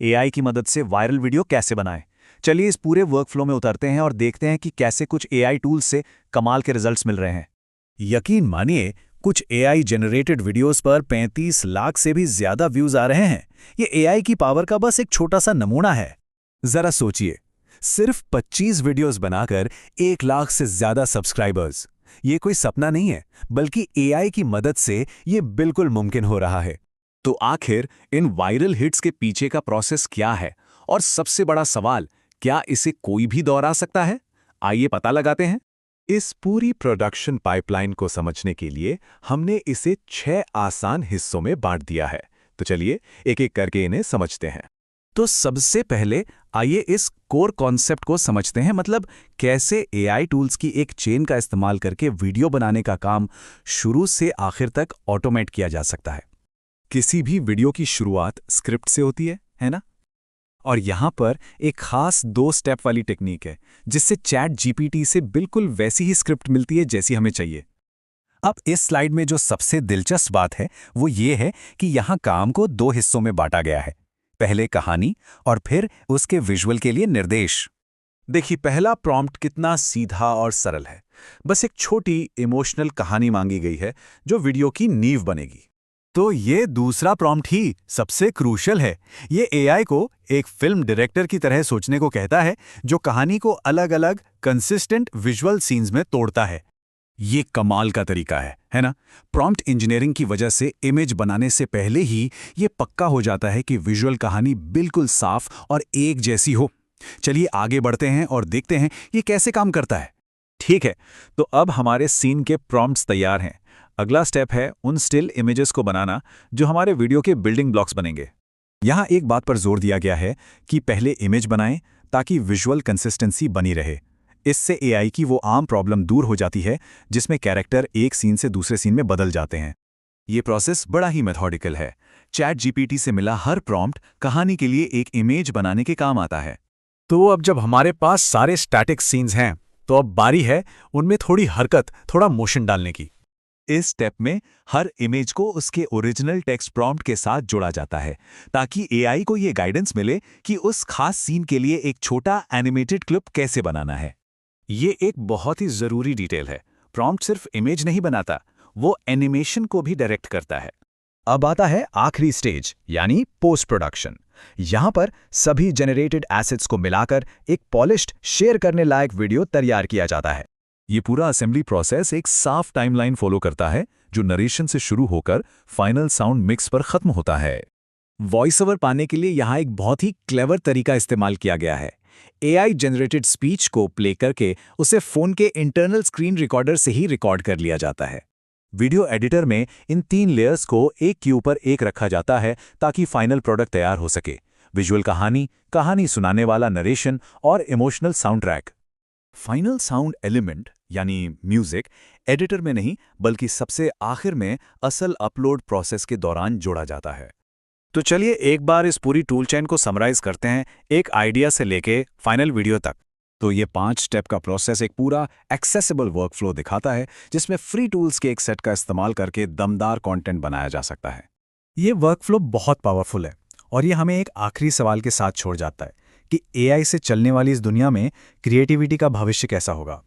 AI की मदद से वायरल वीडियो कैसे बनाएं। चलिए इस पूरे वर्कफ्लो में उतरते हैं और देखते हैं कि कैसे कुछ एआई टूल्स से कमाल के रिजल्ट्स मिल रहे हैं। यकीन मानिए, कुछ एआई जनरेटेड वीडियोस पर 35 लाख से भी ज्यादा व्यूज आ रहे हैं। ये एआई की पावर का बस एक छोटा सा नमूना है। जरा सोचिए, सिर्फ 25 वीडियोस बनाकर 1 लाख से ज्यादा सब्सक्राइबर्स। ये कोई सपना नहीं है, बल्कि एआई की मदद से ये बिल्कुल मुमकिन हो रहा है। तो आखिर इन वायरल हिट्स के पीछे का प्रोसेस क्या है, और सबसे बड़ा सवाल, क्या इसे कोई भी दोहरा सकता है? आइए पता लगाते हैं। इस पूरी प्रोडक्शन पाइपलाइन को समझने के लिए हमने इसे 6 आसान हिस्सों में बांट दिया है। तो चलिए एक एक करके इन्हें समझते हैं। तो सबसे पहले आइए इस कोर कॉन्सेप्ट को समझते हैं, मतलब कैसे एआई टूल्स की एक चेन का इस्तेमाल करके वीडियो बनाने का काम शुरू से आखिर तक ऑटोमेट किया जा सकता है। किसी भी वीडियो की शुरुआत स्क्रिप्ट से होती है ना? और यहाँ पर एक खास 2 स्टेप वाली टेक्निक है, जिससे चैट जीपीटी से बिल्कुल वैसी ही स्क्रिप्ट मिलती है जैसी हमें चाहिए। अब इस स्लाइड में जो सबसे दिलचस्प बात है वो ये है कि यहाँ काम को 2 हिस्सों में बांटा गया है। पहले कहानी और फिर उसके विजुअल के लिए निर्देश। देखिए, पहला प्रॉम्प्ट कितना सीधा और सरल है। बस एक छोटी इमोशनल कहानी मांगी गई है जो वीडियो की नींव बनेगी। तो ये दूसरा प्रॉम्प्ट ही सबसे क्रूशियल है। ये एआई को एक फिल्म डायरेक्टर की तरह सोचने को कहता है, जो कहानी को अलग अलग कंसिस्टेंट विजुअल सीन्स में तोड़ता है। ये कमाल का तरीका है ना? प्रॉम्प्ट इंजीनियरिंग की वजह से इमेज बनाने से पहले ही ये पक्का हो जाता है कि विजुअल कहानी बिल्कुल साफ और एक जैसी हो। चलिए आगे बढ़ते हैं और देखते हैं ये कैसे काम करता है। ठीक है, तो अब हमारे सीन के प्रॉम्प्ट्स तैयार हैं। अगला स्टेप है उन स्टिल इमेजेस को बनाना जो हमारे वीडियो के बिल्डिंग ब्लॉक्स बनेंगे। यहाँ एक बात पर जोर दिया गया है कि पहले इमेज बनाएं ताकि विजुअल कंसिस्टेंसी बनी रहे। इससे एआई की वो आम प्रॉब्लम दूर हो जाती है जिसमें कैरेक्टर एक सीन से दूसरे सीन में बदल जाते हैं। ये प्रोसेस बड़ा ही मेथोडिकल है। चैट जीपीटी से मिला हर प्रॉम्प्ट कहानी के लिए एक इमेज बनाने के काम आता है। तो अब जब हमारे पास सारे स्टैटिक सीन्स हैं, तो अब बारी है उनमें थोड़ी हरकत, थोड़ा मोशन डालने की। इस स्टेप में हर इमेज को उसके ओरिजिनल टेक्स्ट प्रॉम्प्ट के साथ जोड़ा जाता है, ताकि एआई को ये गाइडेंस मिले कि उस खास सीन के लिए एक छोटा एनिमेटेड क्लिप कैसे बनाना है। ये एक बहुत ही जरूरी डिटेल है। प्रॉम्प्ट सिर्फ इमेज नहीं बनाता, वो एनिमेशन को भी डायरेक्ट करता है। अब आता है आखिरी स्टेज, यानी पोस्ट प्रोडक्शन। यहां पर सभी जनरेटेड एसेट्स को मिलाकर एक पॉलिश्ड, शेयर करने लायक वीडियो तैयार किया जाता है। ये पूरा असेंबली प्रोसेस एक साफ टाइमलाइन फॉलो करता है, जो नरेशन से शुरू होकर फाइनल साउंड मिक्स पर खत्म होता है। वॉइस ओवर पाने के लिए यहाँ एक बहुत ही क्लेवर तरीका इस्तेमाल किया गया है। एआई जनरेटेड स्पीच को प्ले करके उसे फोन के इंटरनल स्क्रीन रिकॉर्डर से ही रिकॉर्ड कर लिया जाता है। वीडियो एडिटर में इन 3 लेयर्स को एक के ऊपर एक रखा जाता है ताकि फाइनल प्रोडक्ट तैयार हो सके। विजुअल कहानी, कहानी सुनाने वाला नरेशन और emotional sound track. Final sound element यानी म्यूजिक एडिटर में नहीं, बल्कि सबसे आखिर में असल अपलोड प्रोसेस के दौरान जोड़ा जाता है। तो चलिए एक बार इस पूरी टूल चेन को समराइज करते हैं, एक आइडिया से लेके फाइनल वीडियो तक। तो ये 5 स्टेप का प्रोसेस एक पूरा एक्सेसिबल वर्कफ्लो दिखाता है, जिसमें फ्री टूल्स के एक सेट का इस्तेमाल करके दमदार कंटेंट बनाया जा सकता है। ये वर्कफ्लो बहुत पावरफुल है, और ये हमें एक आखिरी सवाल के साथ छोड़ जाता है कि एआई से चलने वाली इस दुनिया में क्रिएटिविटी का भविष्य कैसा होगा।